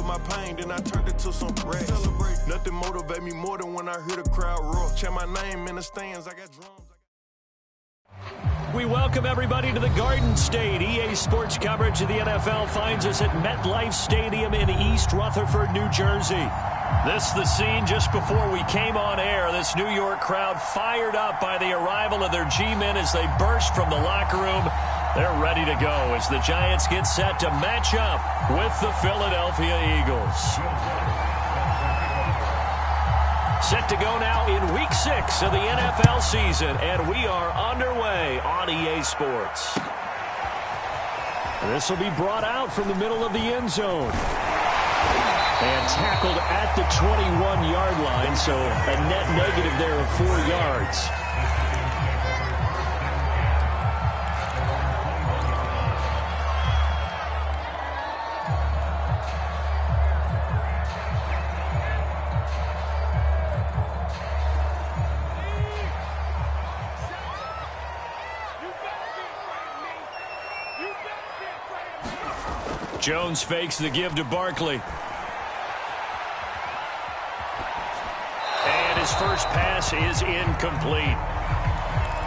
my pain, then I turned it to some rest. Celebrate. Nothing motivate me more than when I hear the crowd roar. Chant my name in the stands, I got drums. We welcome everybody to the Garden State. EA Sports coverage of the NFL finds us at MetLife Stadium in East Rutherford, New Jersey. This is the scene just before we came on air. This New York crowd fired up by the arrival of their G-men as they burst from the locker room. They're ready to go as the Giants get set to match up with the Philadelphia Eagles. Set to go now in Week 6 of the NFL season, and we are underway on EA Sports. This will be brought out from the middle of the end zone. And tackled at the 21-yard line, so a net negative there of 4 yards. Jones fakes the give to Barkley. And his first pass is incomplete.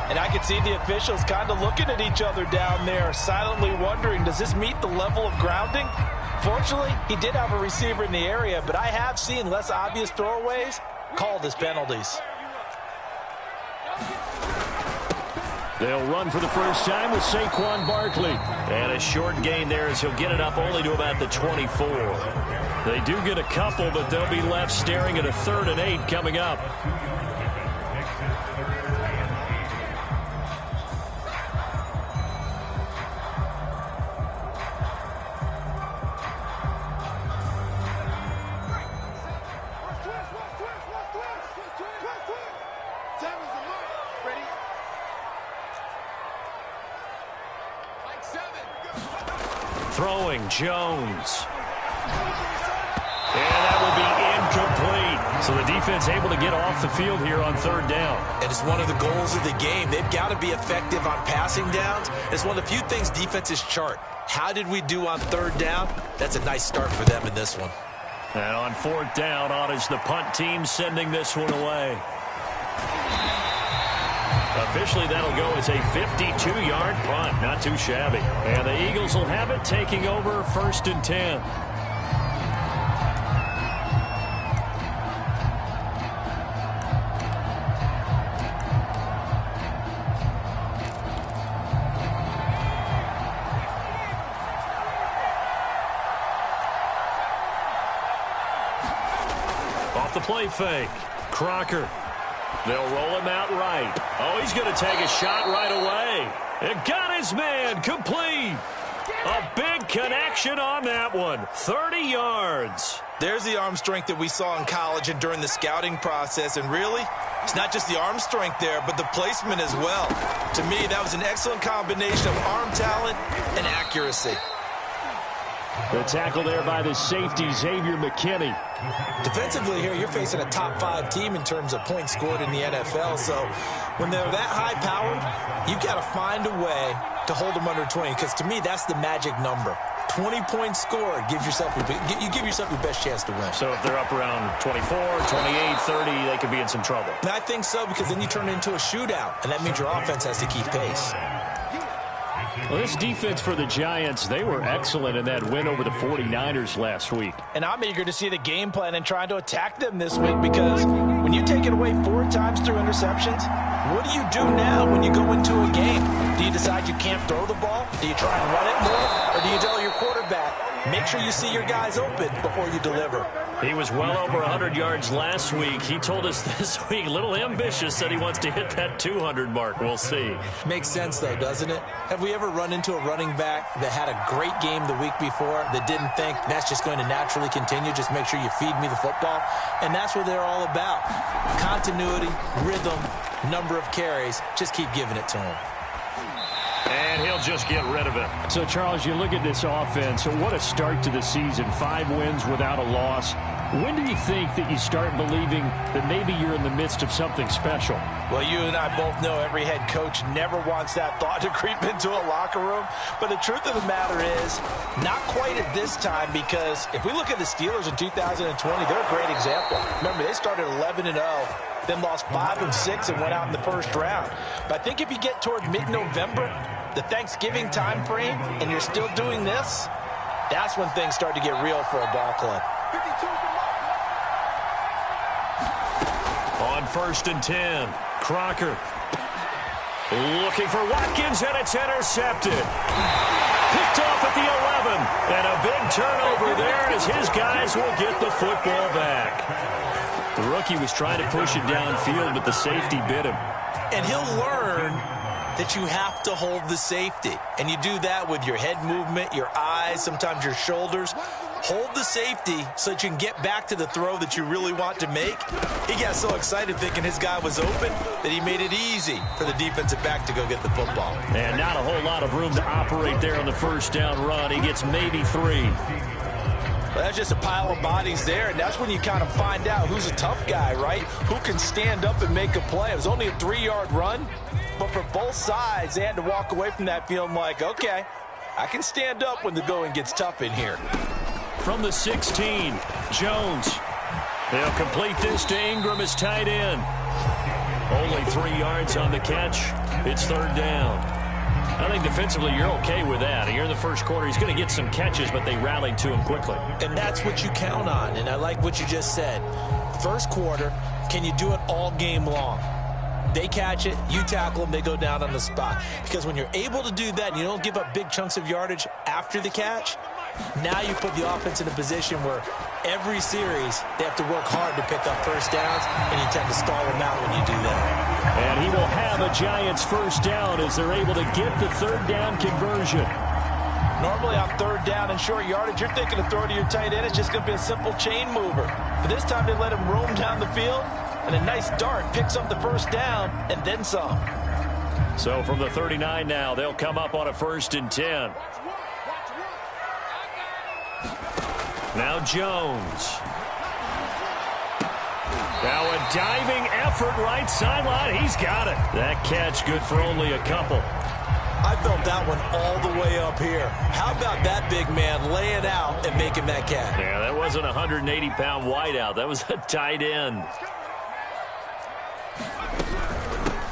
And I can see the officials kind of looking at each other down there, silently wondering, does this meet the level of grounding? Fortunately, he did have a receiver in the area, but I have seen less obvious throwaways called as penalties. They'll run for the first time with Saquon Barkley. And a short gain there as he'll get it up only to about the 24. They do get a couple, but they'll be left staring at a 3rd and 8 coming up. Throwing Jones. And that will be incomplete. So the defense able to get off the field here on 3rd down. And it's one of the goals of the game. They've got to be effective on passing downs. It's one of the few things defenses chart. How did we do on 3rd down? That's a nice start for them in this one. And on 4th down, on is the punt team sending this one away. Officially, that'll go as a 52-yard punt. Not too shabby. And the Eagles will have it, taking over 1st and 10. Off the play fake. Crocker. They'll roll him out right. Oh, he's going to take a shot right away. It got his man complete. A big connection on that one. 30 yards. There's the arm strength that we saw in college and during the scouting process. And really, it's not just the arm strength there, but the placement as well. To me, that was an excellent combination of arm talent and accuracy. The tackle there by the safety, Xavier McKinney. Defensively here, you're facing a top 5 team in terms of points scored in the NFL. So when they're that high-powered, you've got to find a way to hold them under 20. Because to me, that's the magic number. 20 points scored gives yourself you give yourself your best chance to win. So if they're up around 24, 28, 30, they could be in some trouble. And I think so, because then you turn it into a shootout, and that means your offense has to keep pace. Well, this defense for the Giants, they were excellent in that win over the 49ers last week. And I'm eager to see the game plan and trying to attack them this week, because when you take it away 4 times through interceptions, what do you do now when you go into a game? Do you decide you can't throw the ball? Do you try and run it more? Or do you tell your quarterback, make sure you see your guys open before you deliver? He was well over 100 yards last week. He told us this week, a little ambitious, said he wants to hit that 200 mark. We'll see. Makes sense, though, doesn't it? Have we ever run into a running back that had a great game the week before that didn't think that's just going to naturally continue? Just make sure you feed me the football. And that's what they're all about. Continuity, rhythm, number of carries. Just keep giving it to him. And he'll just get rid of it. So, Charles, you look at this offense. What a start to the season. 5 wins without a loss. When do you think that you start believing that maybe you're in the midst of something special? Well, you and I both know every head coach never wants that thought to creep into a locker room. But the truth of the matter is, not quite at this time, because if we look at the Steelers in 2020, they're a great example. Remember, they started 11-0, then lost 5-6 and went out in the first round. But I think if you get toward mid-November, the Thanksgiving time frame, and you're still doing this, that's when things start to get real for a ball club. On 1st and 10, Crocker looking for Watkins, and it's intercepted. Picked off at the 11, and a big turnover there as his guys will get the football back. The rookie was trying to push it downfield, but the safety bit him. And he'll learn that you have to hold the safety. And you do that with your head movement, your eyes, sometimes your shoulders. Hold the safety so that you can get back to the throw that you really want to make. He got so excited thinking his guy was open that he made it easy for the defensive back to go get the football. And not a whole lot of room to operate there on the first down run. He gets maybe 3. Well, that's just a pile of bodies there, and that's when you kind of find out who's a tough guy, right? Who can stand up and make a play. It was only a 3-yard run, but for both sides, they had to walk away from that feeling like, okay, I can stand up when the going gets tough in here. From the 16, Jones. They'll complete this to Ingram as tight end. Only 3 yards on the catch. It's 3rd down. I think defensively you're okay with that. Here in the first quarter, he's going to get some catches, but they rallied to him quickly. And that's what you count on, and I like what you just said. First quarter, can you do it all game long? They catch it, you tackle them, they go down on the spot. Because when you're able to do that and you don't give up big chunks of yardage after the catch, now you put the offense in a position where every series they have to work hard to pick up first downs, and you tend to stall them out when you do that. And he will have a Giants first down as they're able to get the 3rd down conversion. Normally on 3rd down and short yardage, you're thinking of throwing to your tight end. It's just going to be a simple chain mover. But this time they let him roam down the field, and a nice dart picks up the first down and then some. So from the 39 now, they'll come up on a 1st and 10. Now Jones. Now a diving effort right sideline. He's got it. That catch good for only a couple. I felt that one all the way up here. How about that big man laying out and making that catch? Yeah, that wasn't a 180-pound wideout. That was a tight end.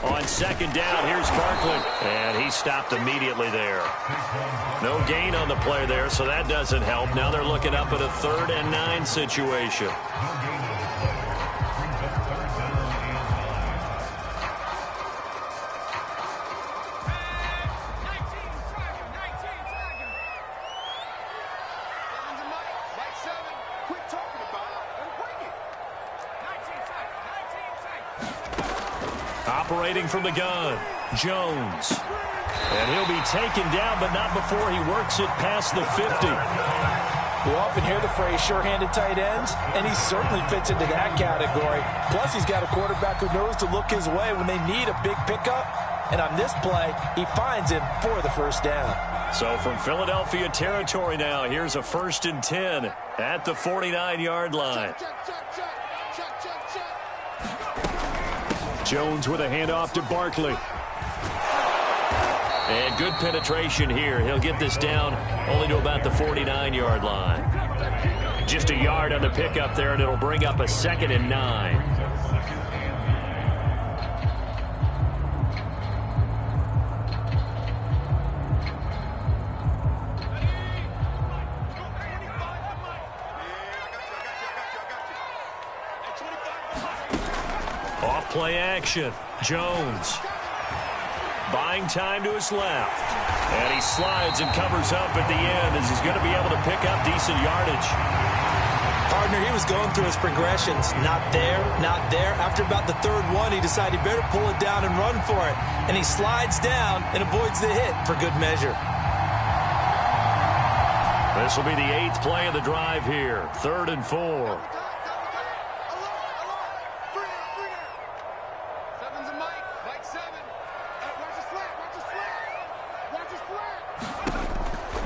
On 2nd down, here's Barkley. And he stopped immediately there. No gain on the play there, so that doesn't help. Now they're looking up at a 3rd and 9 situation. Operating from the gun, Jones. And he'll be taken down, but not before he works it past the 50. We often hear the phrase sure-handed tight ends, and he certainly fits into that category. Plus, he's got a quarterback who knows to look his way when they need a big pickup. And on this play, he finds him for the first down. So from Philadelphia territory now, here's a 1st and 10 at the 49-yard line. Jones with a handoff to Barkley. And good penetration here. He'll get this down only to about the 49-yard line. Just a yard on the pickup there, and it'll bring up a 2nd and 9. Play action. Jones buying time to his left. And he slides and covers up at the end as he's going to be able to pick up decent yardage. Partner, he was going through his progressions. Not there, not there. After about the 3rd one, he decided he better pull it down and run for it. And he slides down and avoids the hit for good measure. This will be the 8th play of the drive here. 3rd and 4.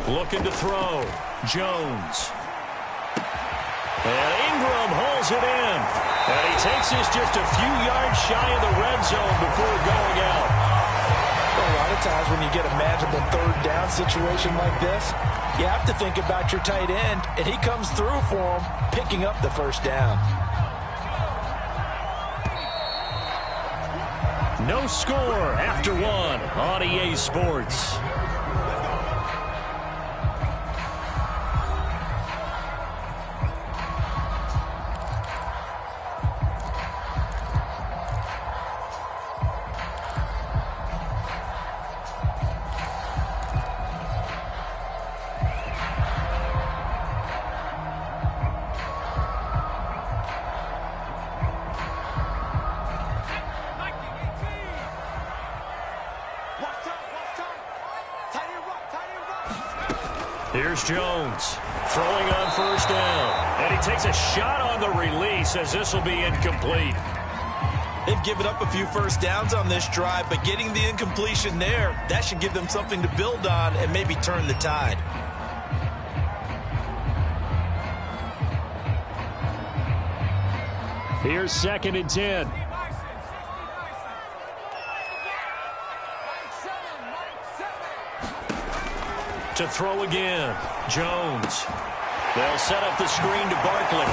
Looking to throw. Jones. And Ingram fires it in. And he takes this just a few yards shy of the red zone before going out. A lot of times when you get a manageable third down situation like this, you have to think about your tight end, and he comes through for him, picking up the first down. No score after one on EA Sports. Here's Jones throwing on first down. And he takes a shot on the release as this will be incomplete. They've given up a few first downs on this drive, but getting the incompletion there, that should give them something to build on and maybe turn the tide. Here's 2nd and 10. To throw again, Jones. They'll set up the screen to Barkley.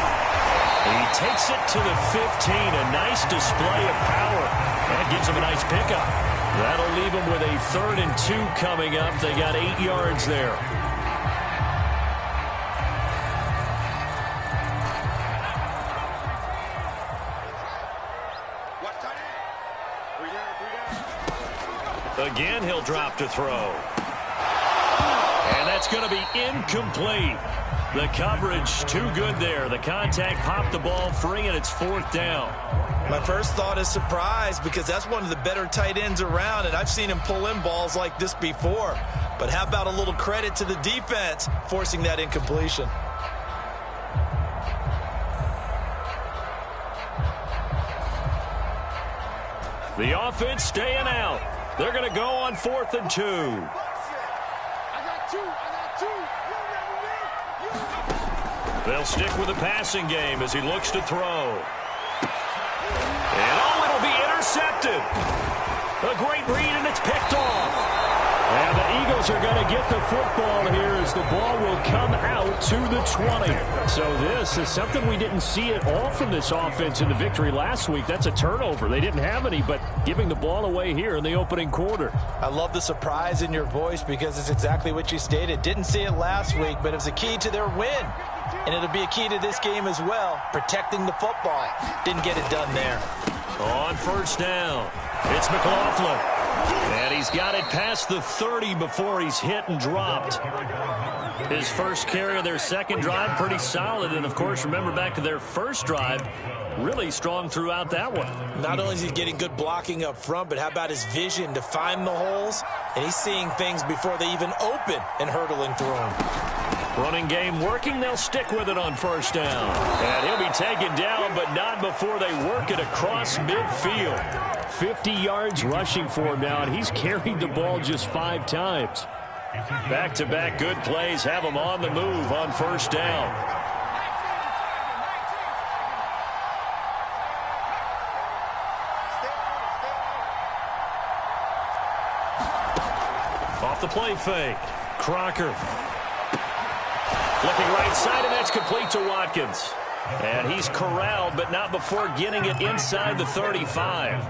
He takes it to the 15, a nice display of power. That gives him a nice pickup. That'll leave him with a 3rd and 2 coming up. They got 8 yards there. Again, he'll drop to throw. And that's going to be incomplete. The coverage too good there. The contact popped the ball free, and it's 4th down. My first thought is surprise, because that's one of the better tight ends around, and I've seen him pull in balls like this before. But how about a little credit to the defense forcing that incompletion? The offense staying out. They're going to go on 4th and 2. They'll stick with the passing game as he looks to throw. And it'll be intercepted. A great read, and it's picked off. And the Eagles are going to get the football here as the ball will come out to the 20. So this is something we didn't see at all from this offense in the victory last week. That's a turnover. They didn't have any, but giving the ball away here in the opening quarter. I love the surprise in your voice because it's exactly what you stated. Didn't see it last week, but it was a key to their win. And it'll be a key to this game as well, protecting the football. Didn't get it done there. On first down, it's McLaughlin. And he's got it past the 30 before he's hit and dropped. His first carry of their second drive, pretty solid. And, of course, remember back to their first drive, really strong throughout that one. Not only is he getting good blocking up front, but how about his vision to find the holes? And he's seeing things before they even open and hurtling through them. Running game working. They'll stick with it on first down. And he'll be taken down, but not before they work it across midfield. 50 yards rushing for him now, and he's carried the ball just 5 times. Back-to-back good plays have him on the move on first down. Off the play fake. Crocker. Looking right side, and that's complete to Watkins. And he's corralled, but not before getting it inside the 35.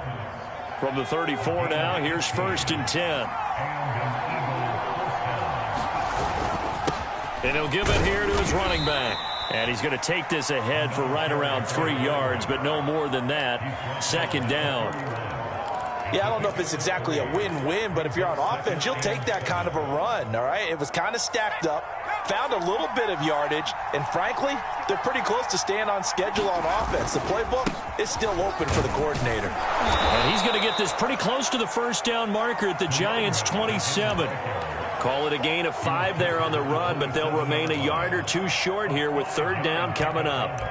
From the 34 now, here's 1st and 10. And he'll give it here to his running back. And he's going to take this ahead for right around 3 yards, but no more than that. 2nd down. Yeah, I don't know if it's exactly a win-win, but if you're on offense, you'll take that kind of a run, all right? It was kind of stacked up, found a little bit of yardage, and frankly, they're pretty close to staying on schedule on offense. The playbook is still open for the coordinator. And he's going to get this pretty close to the first down marker at the Giants' 27. Call it a gain of 5 there on the run, but they'll remain a yard or 2 short here with 3rd down coming up.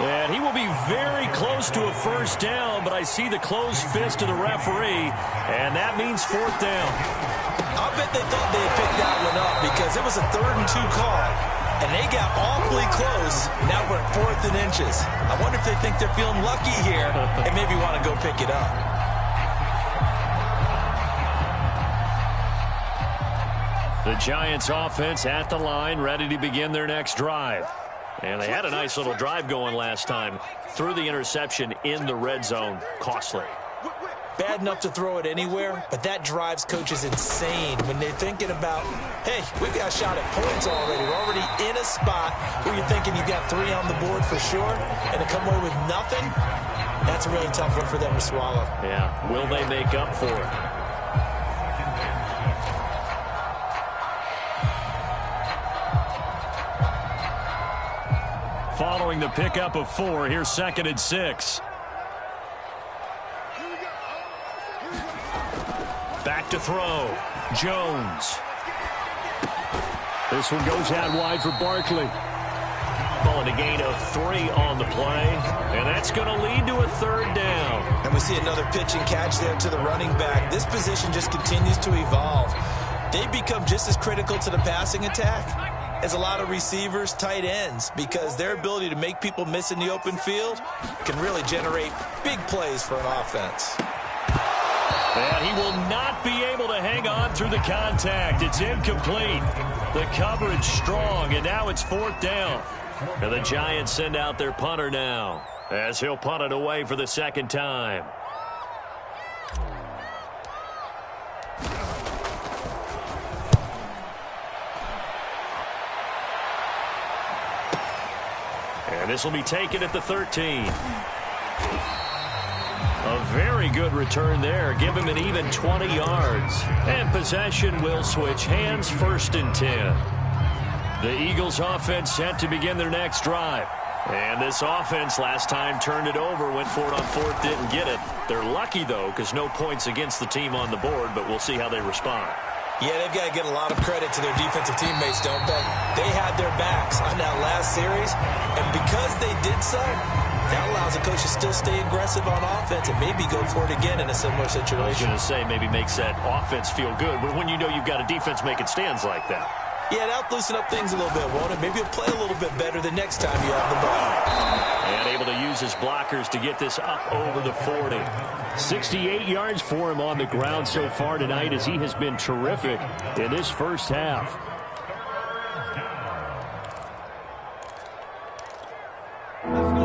And he will be very close to a first down, but I see the closed fist of the referee, and that means fourth down. I bet they thought they had picked that one up because it was a 3rd and 2 call, and they got awfully close. Now we're at 4th and inches. I wonder if they think they're feeling lucky here and maybe want to go pick it up. The Giants offense at the line, ready to begin their next drive. And they had a nice little drive going last time. Threw the interception in the red zone. Costly. Bad enough to throw it anywhere, but that drives coaches insane when they're thinking about, hey, we've got a shot at points already. We're already in a spot where you're thinking you got 3 on the board for sure, and to come away with nothing, that's a really tough one for them to swallow. Yeah, will they make up for it? Following the pickup of 4, here's 2nd and 6. Back to throw. Jones. This one goes out wide for Barkley. Calling a gain of 3 on the play, and that's going to lead to a 3rd down. And we see another pitch and catch there to the running back. This position just continues to evolve. They become just as critical to the passing attack as a lot of receivers, tight ends, because their ability to make people miss in the open field can really generate big plays for an offense. And he will not be able to hang on through the contact. It's incomplete. The coverage strong, and now it's 4th down. And the Giants send out their punter now, as he'll punt it away for the 2nd time. And this will be taken at the 13. A very good return there. Give him an even 20 yards. And possession will switch hands, 1st and 10. The Eagles offense set to begin their next drive. And this offense last time turned it over, went for it on 4th, didn't get it. They're lucky, though, because no points against the team on the board, but we'll see how they respond. Yeah, they've got to get a lot of credit to their defensive teammates, don't they? They had their backs on that last series, and because they did so, that allows a coach to still stay aggressive on offense and maybe go for it again in a similar situation. I was going to say maybe makes that offense feel good, but when you know you've got a defense making stands like that. Yeah, that'll loosen up things a little bit, won't it? Maybe you'll play a little bit better the next time you have the ball. And able to use his blockers to get this up over the 40. 68 yards for him on the ground so far tonight, as he has been terrific in this first half.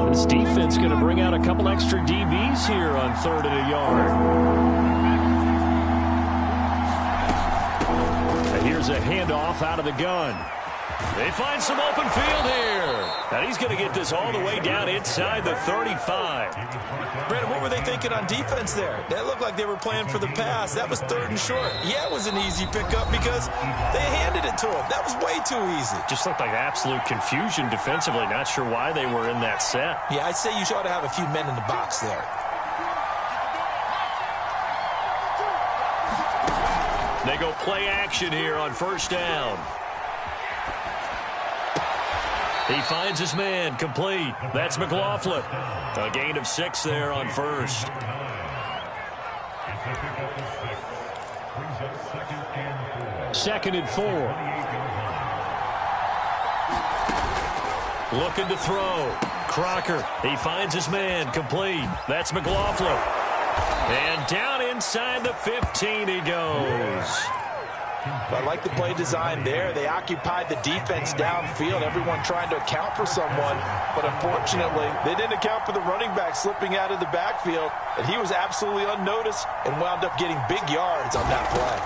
This defense going to bring out a couple extra DBs here on 3rd and a yard. Here's a handoff out of the gun. They find some open field here. And he's going to get this all the way down inside the 35. Brandon, what were they thinking on defense there? That looked like they were playing for the pass. That was 3rd and short. Yeah, it was an easy pickup because they handed it to him. That was way too easy. Just looked like absolute confusion defensively. Not sure why they were in that set. Yeah, I'd say you ought to have a few men in the box there. They go play action here on 1st down. He finds his man, complete. That's McLaughlin. A gain of 6 there on 1st. Second and 4. Looking to throw. Crocker. He finds his man, complete. That's McLaughlin. And down inside the 15 he goes. I like the play design there. They occupied the defense downfield, everyone trying to account for someone. But unfortunately, they didn't account for the running back slipping out of the backfield. And he was absolutely unnoticed and wound up getting big yards on that play.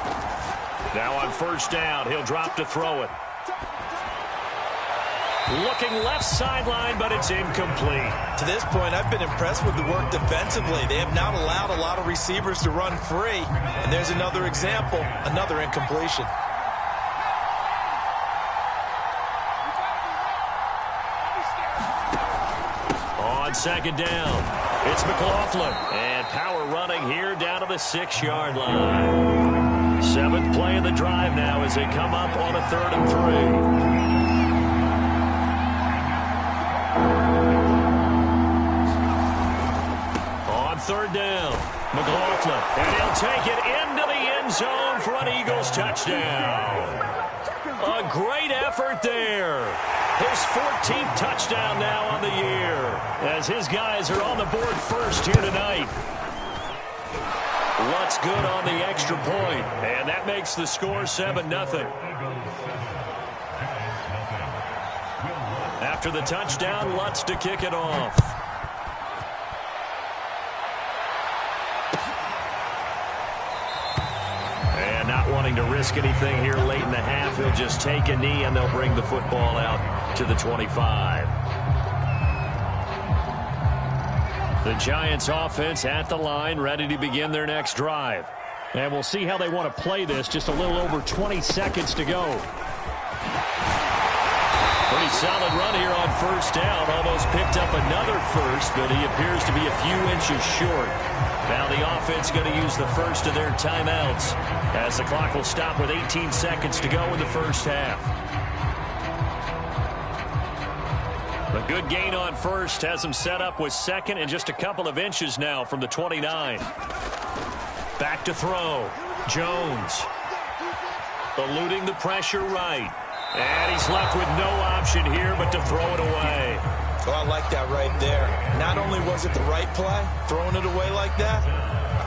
Now on 1st down, he'll drop to throw it. Looking left sideline, but it's incomplete. To this point, I've been impressed with the work defensively. They have not allowed a lot of receivers to run free. And there's another example, another incompletion. On 2nd down, it's McLaughlin. And power running here down to the 6-yard line. 7th play of the drive now as they come up on a 3rd and 3. third down. McLaughlin, and he'll take it into the end zone for an Eagles touchdown. A great effort there. His 14th touchdown now on the year, as his guys are on the board first here tonight. Lutz good on the extra point, and that makes the score 7-0. After the touchdown, Lutz to kick it off. And not wanting to risk anything here late in the half, he'll just take a knee, and they'll bring the football out to the 25. The Giants offense at the line, ready to begin their next drive. And we'll see how they want to play this. Just a little over 20 seconds to go. Pretty solid run here on first down. Almost picked up another first, but he appears to be a few inches short. Now the offense going to use the first of their timeouts, as the clock will stop with 18 seconds to go in the first half. A good gain on first has him set up with second and just a couple of inches now from the 29. Back to throw. Jones. Eluding the pressure right. And he's left with no option here but to throw it away. Oh, I like that right there. Not only was it the right play, throwing it away like that,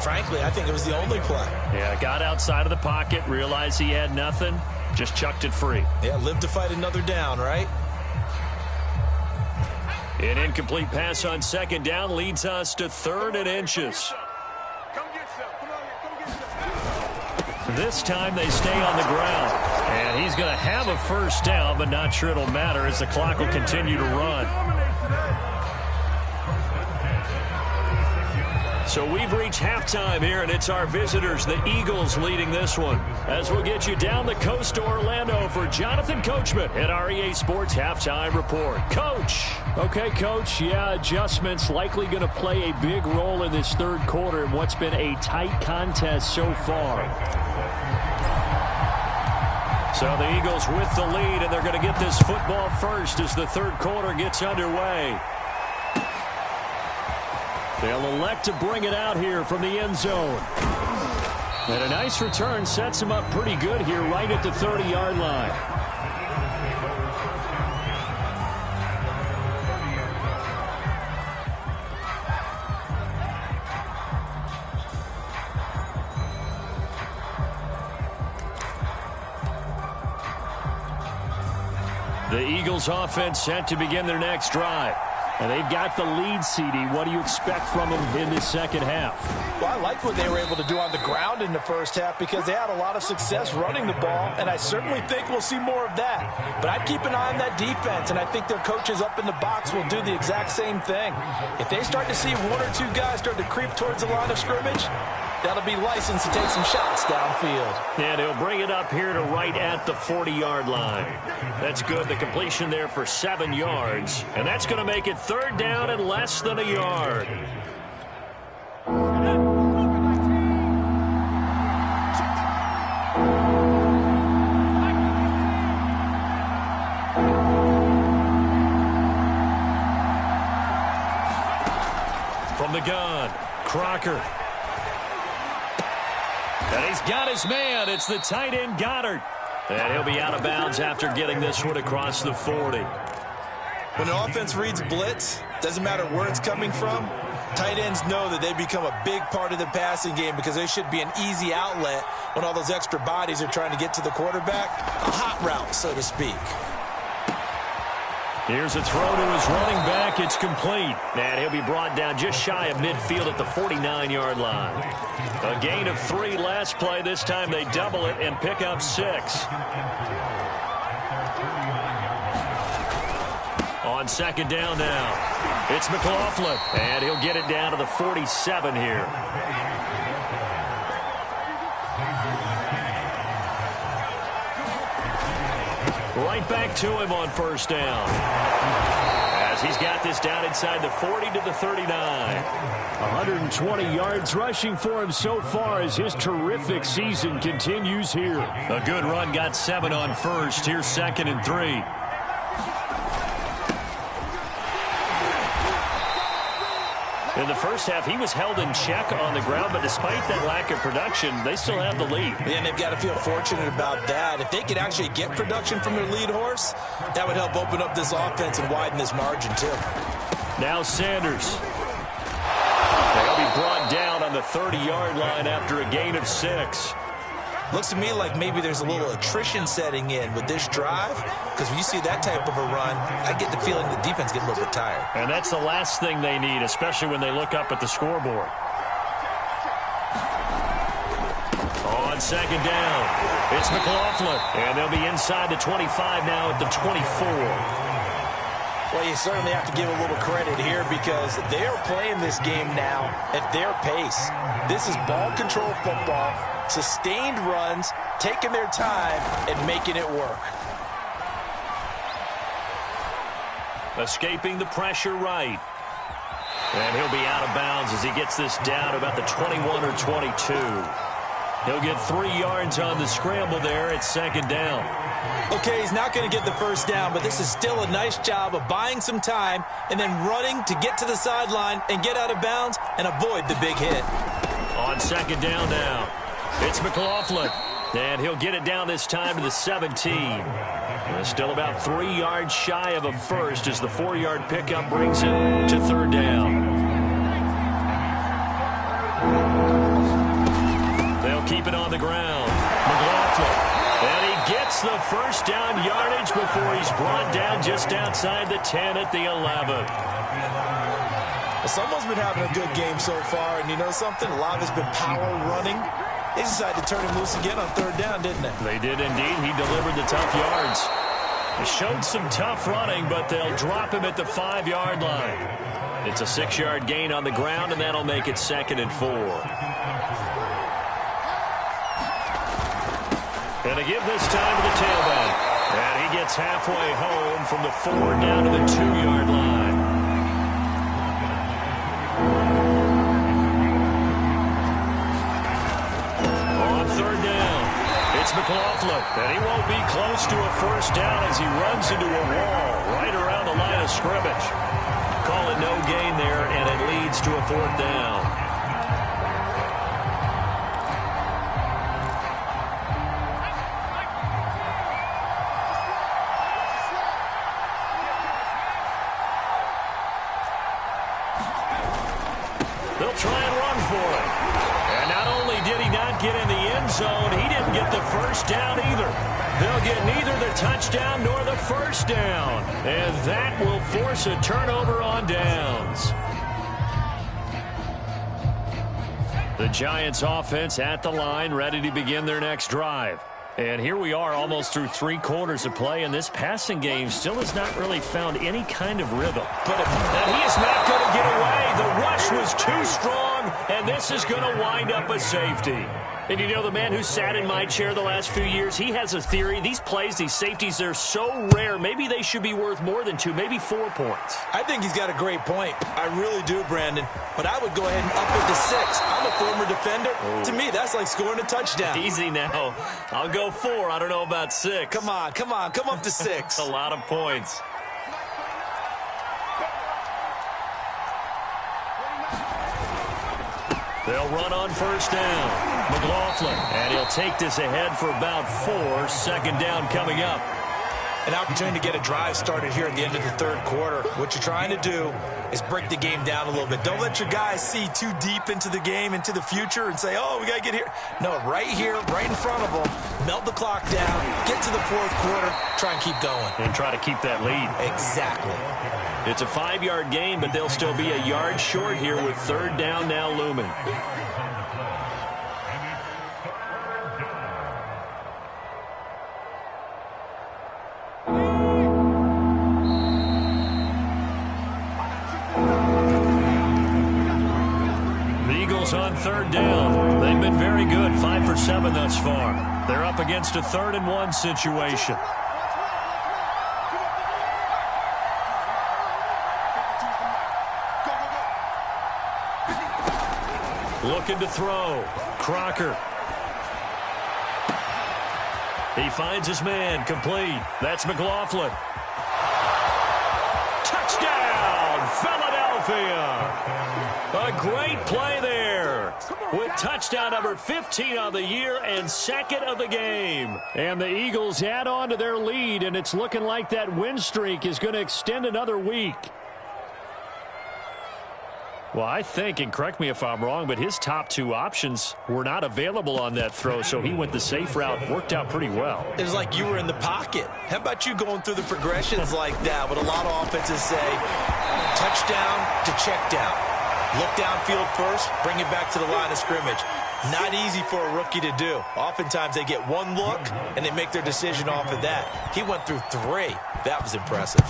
frankly, I think it was the only play. Yeah, got outside of the pocket, realized he had nothing, just chucked it free. Yeah, live to fight another down, right? An incomplete pass on second down leads us to 3rd and inches. This time they stay on the ground. And he's going to have a first down, but not sure it'll matter as the clock will continue to run. So we've reached halftime here, and it's our visitors, the Eagles, leading this one. As we'll get you down the coast to Orlando for Jonathan Coachman at our EA Sports Halftime Report. Coach. Okay, Coach. Yeah, adjustments likely going to play a big role in this third quarter in what's been a tight contest so far. So the Eagles with the lead, and they're going to get this football first as the third quarter gets underway. They'll elect to bring it out here from the end zone. And a nice return sets him up pretty good here right at the 30-yard line. The Eagles offense set to begin their next drive. And they've got the lead, CD. What do you expect from them in this second half? Well, I like what they were able to do on the ground in the first half because they had a lot of success running the ball, and I certainly think we'll see more of that. But I'd keep an eye on that defense, and I think their coaches up in the box will do the exact same thing. If they start to see one or two guys start to creep towards the line of scrimmage, that'll be licensed to take some shots downfield. And he'll bring it up here to right at the 40-yard line. That's good. The completion there for 7 yards. And that's going to make it third down and less than a yard. From the gun, Crocker. And he's got his man. It's the tight end, Goddard. And he'll be out of bounds after getting this one across the 40. When an offense reads blitz, doesn't matter where it's coming from, tight ends know that they become a big part of the passing game because they should be an easy outlet when all those extra bodies are trying to get to the quarterback. A hot route, so to speak. Here's a throw to his running back. It's complete. And he'll be brought down just shy of midfield at the 49-yard line. A gain of 3 last play. This time they double it and pick up 6. On second down now, it's McLaughlin. And he'll get it down to the 47 here. Right back to him on first down. As he's got this down inside the 40 to the 39. 120 yards rushing for him so far as his terrific season continues here. A good run, got 7 on first. Here's 2nd and 3. In the first half, he was held in check on the ground, but despite that lack of production, they still have the lead. And they've got to feel fortunate about that. If they could actually get production from their lead horse, that would help open up this offense and widen this margin, too. Now Sanders. They'll be brought down on the 30-yard line after a gain of 6. Looks to me like maybe there's a little attrition setting in with this drive, because when you see that type of a run, I get the feeling the defense gets a little bit tired. And that's the last thing they need, especially when they look up at the scoreboard. On second down, it's McLaughlin, and they'll be inside the 25 now at the 24. Well, you certainly have to give a little credit here because they are playing this game now at their pace. This is ball control football, sustained runs, taking their time, and making it work. Escaping the pressure right. And he'll be out of bounds as he gets this down about the 21 or 22. He'll get 3 yards on the scramble there at second down. Okay, he's not going to get the first down, but this is still a nice job of buying some time and then running to get to the sideline and get out of bounds and avoid the big hit. On second down now, it's McLaughlin, and he'll get it down this time to the 17. And still about 3 yards shy of a first as the 4-yard pickup brings him to third down. They'll keep it on the ground. McLaughlin. And he gets the first down yardage before he's brought down just outside the 10 at the 11. Someone's been having a good game so far, and you know something? A lot of it's been power running. They decided to turn him loose again on third down, didn't they? They did indeed. He delivered the tough yards. They showed some tough running, but they'll drop him at the 5-yard line. It's a 6-yard gain on the ground, and that'll make it 2nd and 4. And to give this time to the tailback. And he gets halfway home from the 4 down to the 2-yard line. On third down, it's McLaughlin. And he won't be close to a first down as he runs into a wall right around the line of scrimmage. Call it no gain there, and it leads to a 4th down. They'll try and run for it. And not only did he not get in the end zone, he didn't get the first down either. They'll get neither the touchdown nor the first down. And that will force a turnover on downs. The Giants offense at the line, ready to begin their next drive. And here we are almost through 3 quarters of play, and this passing game still has not really found any kind of rhythm. And he is not going to get away. The rush was too strong, and this is going to wind up a safety. And you know, the man who sat in my chair the last few years, he has a theory. These plays, these safeties, they're so rare. Maybe they should be worth more than 2, maybe 4 points. I think he's got a great point. I really do, Brandon. But I would go ahead and up it to 6. I'm a former defender. Oh. To me, that's like scoring a touchdown. Easy now. I'll go 4. I don't know about 6. Come on. Come up to 6. A lot of points. They'll run on first down. McLaughlin, and he'll take this ahead for about 4. 2nd down coming up. An opportunity to get a drive started here at the end of the 3rd quarter. What you're trying to do is break the game down a little bit. Don't let your guys see too deep into the game, into the future, and say, oh, we got to get here. No, right here, right in front of them, melt the clock down, get to the 4th quarter, try and keep going. And try to keep that lead. Exactly. It's a 5-yard gain, but they'll still be a yard short here with 3rd down now looming. On 3rd down. They've been very good, 5 for 7 thus far. They're up against a 3rd and 1 situation. Looking to throw. Crocker. He finds his man, complete. That's McLaughlin. Touchdown, Philadelphia! A great play there with touchdown number 15 on the year and second of the game. And the Eagles add on to their lead, and it's looking like that win streak is going to extend another week. Well, I think, and correct me if I'm wrong, but his top two options were not available on that throw, so he went the safe route. Worked out pretty well. It was like you were in the pocket. How about you going through the progressions like that? What a lot of offenses say, touchdown to check down. Look downfield first, bring it back to the line of scrimmage. Not easy for a rookie to do. Oftentimes they get one look, and they make their decision off of that. He went through three. That was impressive.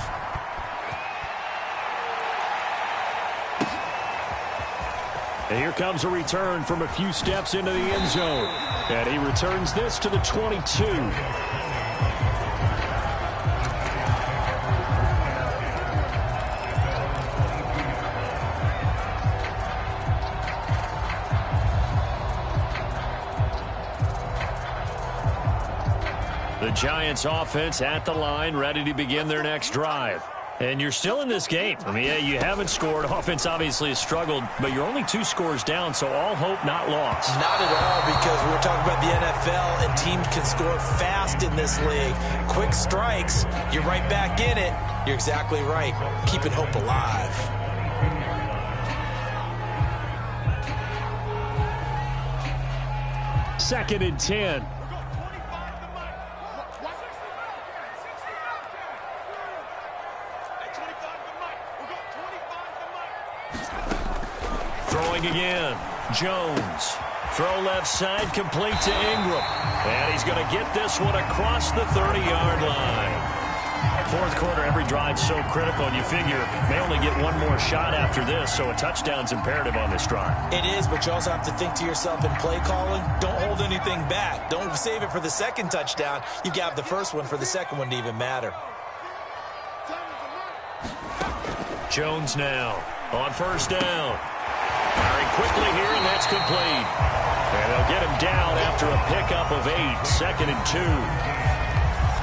And here comes a return from a few steps into the end zone. And he returns this to the 22. The Giants offense at the line, ready to begin their next drive. And you're still in this game. I mean, yeah, you haven't scored. Offense obviously has struggled, but you're only 2 scores down, so all hope not lost. Not at all, because we're talking about the NFL, and teams can score fast in this league. Quick strikes, you're right back in it. You're exactly right. Keeping hope alive. Second and 10. Throwing again. Jones. Throw left side, complete to Ingram. And he's going to get this one across the 30-yard line. Fourth quarter, every drive's so critical, and you figure may only get one more shot after this, so a touchdown's imperative on this drive. It is, but you also have to think to yourself in play calling, don't hold anything back. Don't save it for the second touchdown. You got the first one for the second one to even matter. Jones now on first down. Firing quickly here, and that's complete. And they'll get him down after a pickup of 8, second and 2.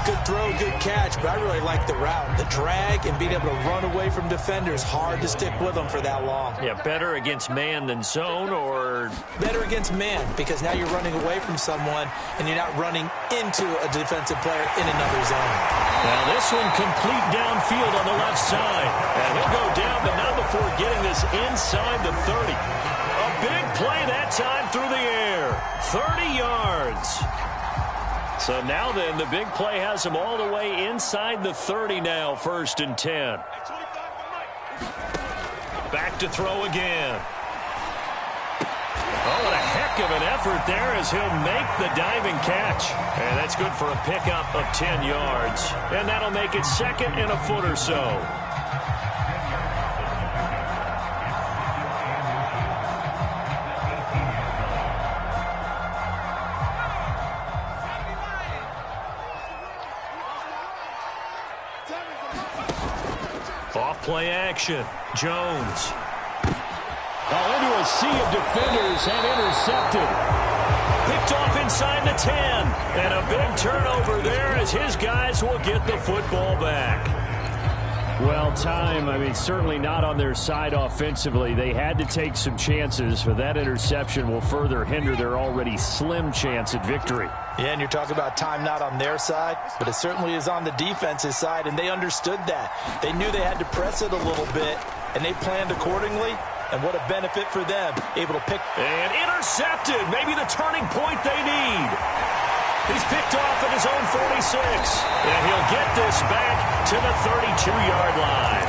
Good throw, good catch, but I really like the route. The drag and being able to run away from defenders, hard to stick with them for that long. Yeah, better against man than zone, or? Better against man, because now you're running away from someone and you're not running into a defensive player in another zone. Now this one complete downfield on the left side. And he'll go down, but not before getting this inside the 30. A big play that time through the air. 30 yards. So now then, the big play has him all the way inside the 30 now, first and 10. Back to throw again. Oh, what a heck of an effort there as he'll make the diving catch. And that's good for a pickup of 10 yards. And that'll make it second and a foot or so. Off-play action. Jones. Into a sea of defenders and intercepted. Picked off inside the 10. And a big turnover there as his guys will get the football back. Well, certainly not on their side offensively. They had to take some chances, but that interception will further hinder their already slim chance at victory. Yeah, and you're talking about time not on their side, but it certainly is on the defense's side, and they understood that. They knew they had to press it a little bit, and they planned accordingly, and what a benefit for them, able to pick. And intercepted, maybe the turning point they need. He's picked off at his own 46, and he'll get this back to the 32-yard line.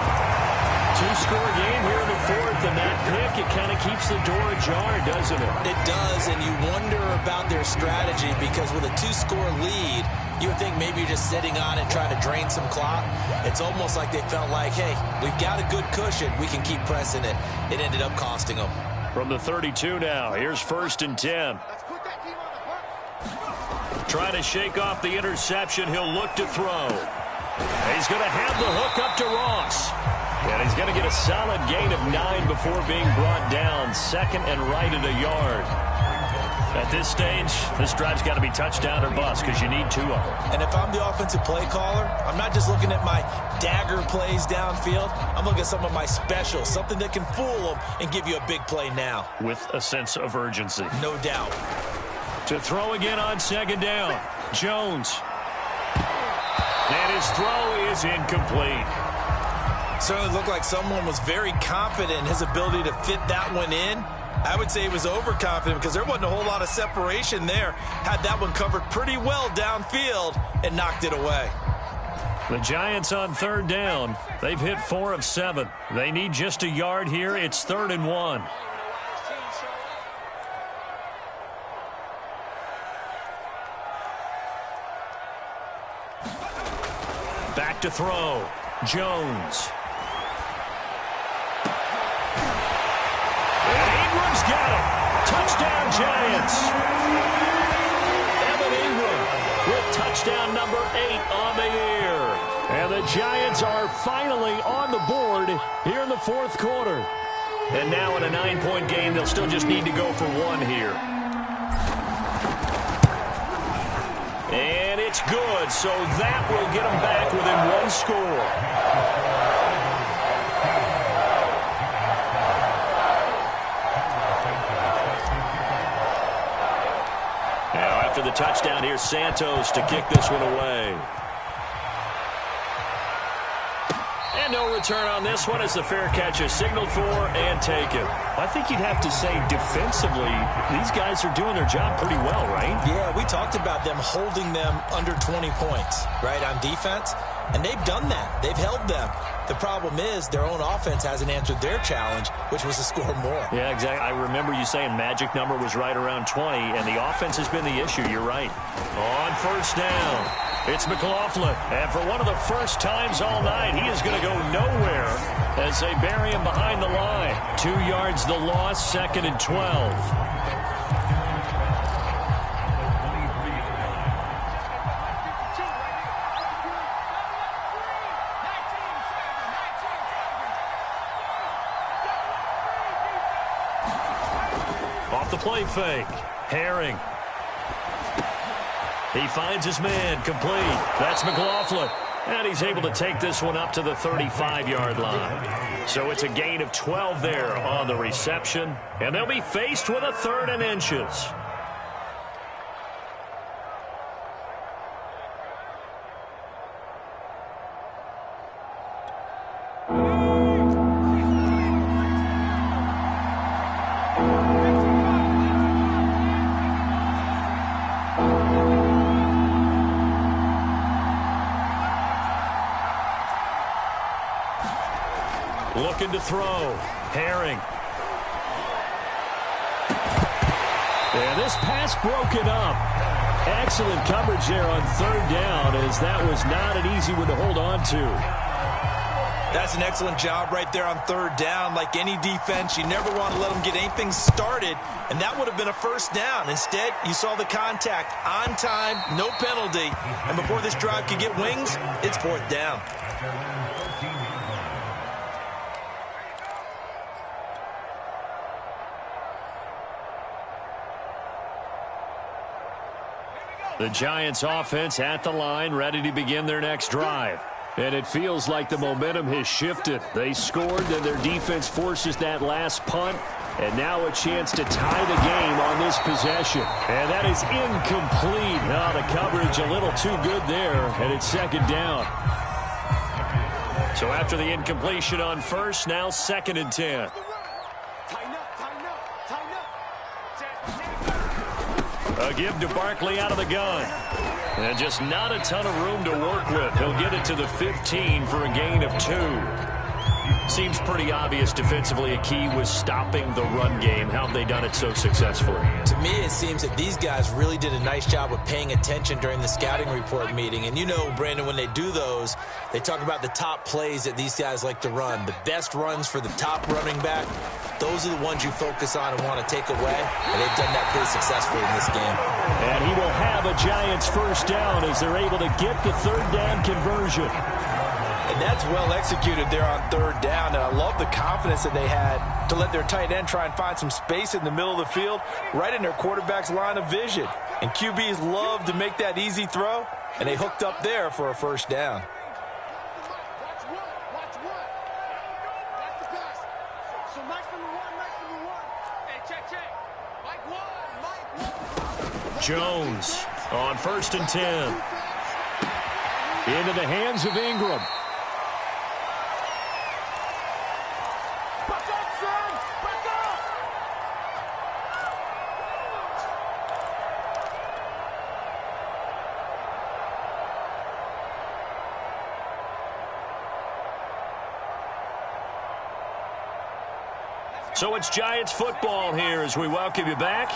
2-score game here in the fourth, and that pick, it kind of keeps the door ajar, doesn't it? It does, and you wonder about their strategy, because with a 2-score lead, you would think maybe you're just sitting on it trying to drain some clock. It's almost like they felt like, hey, we've got a good cushion. We can keep pressing it. It ended up costing them. From the 32 now, here's first and 10. Trying to shake off the interception. He'll look to throw. He's going to have the hook up to Ross. And he's going to get a solid gain of 9 before being brought down. Second and right at a yard. At this stage, this drive's got to be touchdown or bust because you need 2 of them. And if I'm the offensive play caller, I'm not just looking at my dagger plays downfield. I'm looking at some of my specials, something that can fool them and give you a big play now. With a sense of urgency. No doubt. To throw again on 2nd down, Jones. And his throw is incomplete. Certainly looked like someone was very confident in his ability to fit that one in. I would say he was overconfident because there wasn't a whole lot of separation there. Had that one covered pretty well downfield and knocked it away. The Giants on 3rd down. They've hit 4 of 7. They need just a yard here. It's 3rd and 1. Back to throw. Jones. Ingram's got it. Touchdown, Giants. Evan Ingram with touchdown number 8 on the year. And the Giants are finally on the board here in the 4th quarter. And now in a 9-point game, they'll still just need to go for 1 here. And it's good, so that will get them back within 1 score. After the touchdown, here's Santos to kick this one away. And no return on this one as the fair catch is signaled for and taken. I think you'd have to say defensively, these guys are doing their job pretty well, right? Yeah, we talked about them holding them under 20 points, right, on defense. And they've done that. They've held them. The problem is their own offense hasn't answered their challenge, which was to score more. Yeah, exactly. I remember you saying magic number was right around 20, and the offense has been the issue. You're right. On 1st down, it's McLaughlin. And for one of the first times all night, he is going to go nowhere as they bury him behind the line. 2 yards the loss, 2nd and 12. Off the play fake. Herring. He finds his man complete. That's McLaughlin. And he's able to take this one up to the 35-yard line. So it's a gain of 12 there on the reception. And they'll be faced with a 3rd and inches. Looking to throw. Herring. And this pass broken up. Excellent coverage there on 3rd down, as that was not an easy one to hold on to. That's an excellent job right there on 3rd down. Like any defense, you never want to let them get anything started, and that would have been a 1st down. Instead, you saw the contact on time, no penalty, and before this drive could get wings, it's 4th down. The Giants offense at the line, ready to begin their next drive. And it feels like the momentum has shifted. They scored, then their defense forces that last punt. And now a chance to tie the game on this possession. And that is incomplete. Now the coverage a little too good there, and it's 2nd down. So after the incompletion on 1st, now 2nd and 10. A give to Barkley out of the gun. And just not a ton of room to work with. He'll get it to the 15 for a gain of 2. Seems pretty obvious defensively a key was stopping the run game. How have they done it so successfully? To me, it seems that these guys really did a nice job of paying attention during the scouting report meeting. And you know, Brandon, when they do those, they talk about the top plays that these guys like to run. The best runs for the top running back, those are the ones you focus on and want to take away. And they've done that pretty successfully in this game. And he will have a Giants 1st down as they're able to get the 3rd down conversion. And And that's well executed there on 3rd down. And I love the confidence that they had to let their tight end try and find some space in the middle of the field, right in their quarterback's line of vision. And QBs love to make that easy throw, and they hooked up there for a 1st down. Jones on 1st and 10. Into the hands of Ingram. So it's Giants football here as we welcome you back.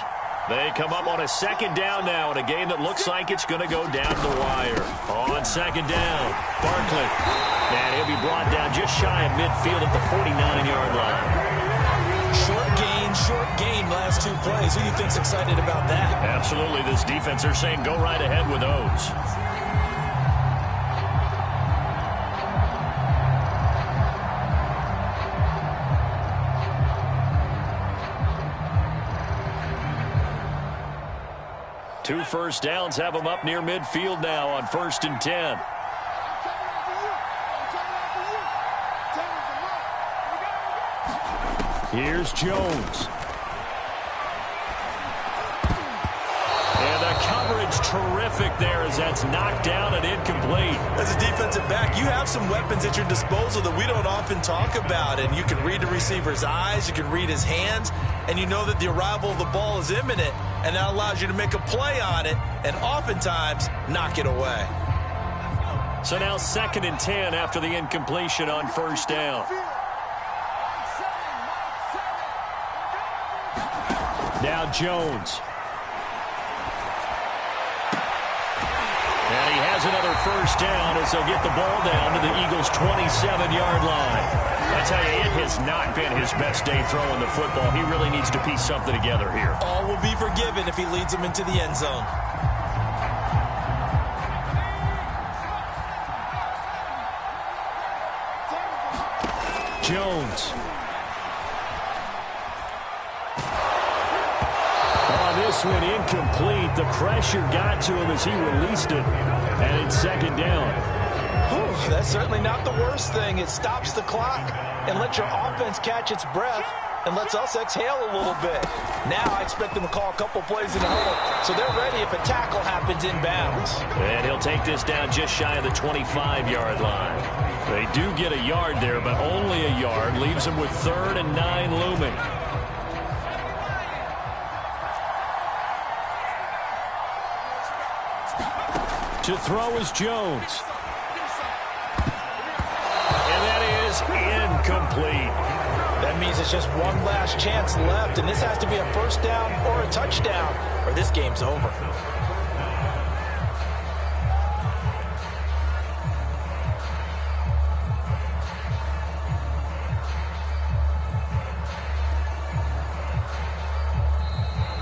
They come up on a 2nd down now in a game that looks like it's going to go down the wire. On 2nd down, Barkley. And he'll be brought down just shy of midfield at the 49-yard line. Short gain last 2 plays. Who do you think's excited about that? Absolutely. This defense, they're saying go right ahead with those. Two 1st downs have them up near midfield now on 1st and 10. Here's Jones. And the coverage terrific there as that's knocked down and incomplete. As a defensive back, you have some weapons at your disposal that we don't often talk about. And you can read the receiver's eyes, you can read his hands, and you know that the arrival of the ball is imminent. And that allows you to make a play on it and oftentimes knock it away. So now 2nd and 10 after the incompletion on 1st down. Now Jones. And he has another 1st down as they'll get the ball down to the Eagles' 27-yard line. I tell you, it has not been his best day throwing the football. He really needs to piece something together here. All will be forgiven if he leads them into the end zone. Jones. On this one, incomplete. The pressure got to him as he released it. And it's 2nd down. That's certainly not the worst thing. It stops the clock and lets your offense catch its breath and lets us exhale a little bit. Now I expect them to call a couple plays in the huddle, so they're ready if a tackle happens inbounds. And he'll take this down just shy of the 25-yard line. They do get a yard there, but only a yard. Leaves them with 3rd and 9 looming. To throw is Jones. Incomplete. That means it's just one last chance left, and this has to be a 1st down or a touchdown, or this game's over.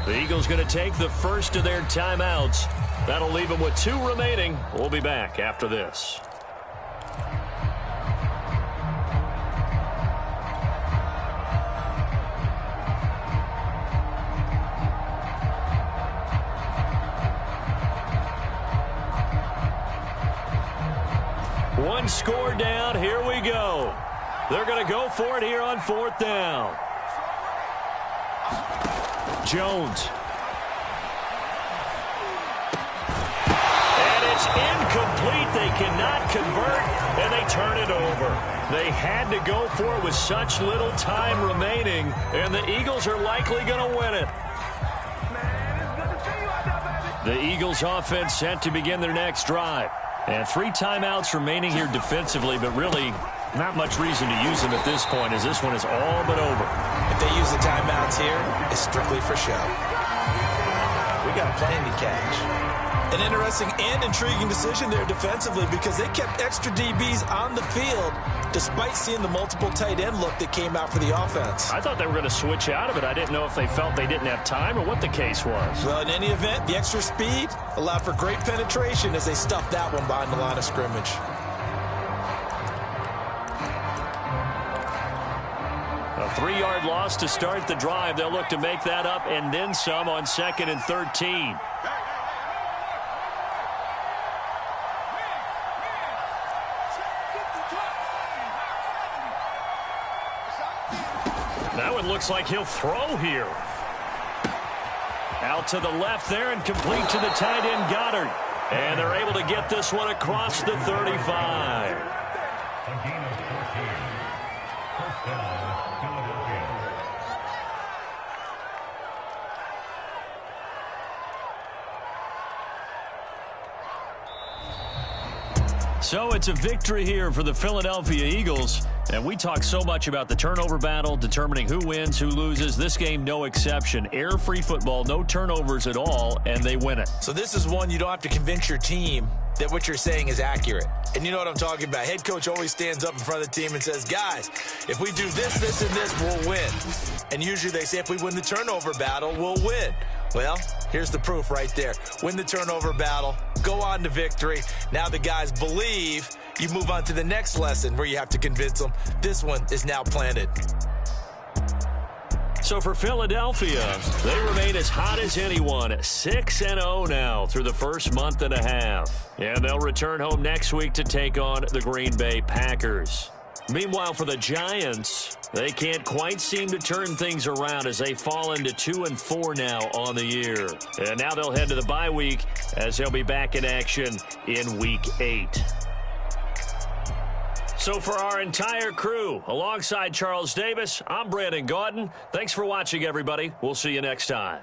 The Eagles going to take the first of their timeouts. That'll leave them with 2 remaining. We'll be back after this. One score down. Here we go. They're going to go for it here on 4th down. Jones. And it's incomplete. They cannot convert, and they turn it over. They had to go for it with such little time remaining, and the Eagles are likely going to win it. The Eagles offense set to begin their next drive. And 3 timeouts remaining here defensively, but really not much reason to use them at this point as this one is all but over. If they use the timeouts here, it's strictly for show. We got a plan to catch. An interesting and intriguing decision there defensively because they kept extra DBs on the field despite seeing the multiple tight end look that came out for the offense. I thought they were going to switch out of it. I didn't know if they felt they didn't have time or what the case was. Well, in any event, the extra speed allowed for great penetration as they stuffed that one behind the line of scrimmage. 3-yard loss to start the drive. They'll look to make that up and then some on 2nd and 13. That one looks like he'll throw here. Out to the left there and complete to the tight end, Goddard. And they're able to get this one across the 35. So it's a victory here for the Philadelphia Eagles. And we talk so much about the turnover battle, determining who wins, who loses. This game, no exception. Air-free football, no turnovers at all, and they win it. So this is one you don't have to convince your team that what you're saying is accurate. And you know what I'm talking about. Head coach always stands up in front of the team and says, guys, if we do this, this, and this, we'll win. And usually they say if we win the turnover battle, we'll win. Well, here's the proof right there. Win the turnover battle, go on to victory. Now the guys believe. You move on to the next lesson where you have to convince them. This one is now planted. So for Philadelphia, they remain as hot as anyone, 6-0 now through the first month and a half. And they'll return home next week to take on the Green Bay Packers. Meanwhile, for the Giants, they can't quite seem to turn things around as they fall into 2-4 now on the year. And now they'll head to the bye week as they'll be back in action in Week 8. So for our entire crew, alongside Charles Davis, I'm Brandon Gaudin. Thanks for watching, everybody. We'll see you next time.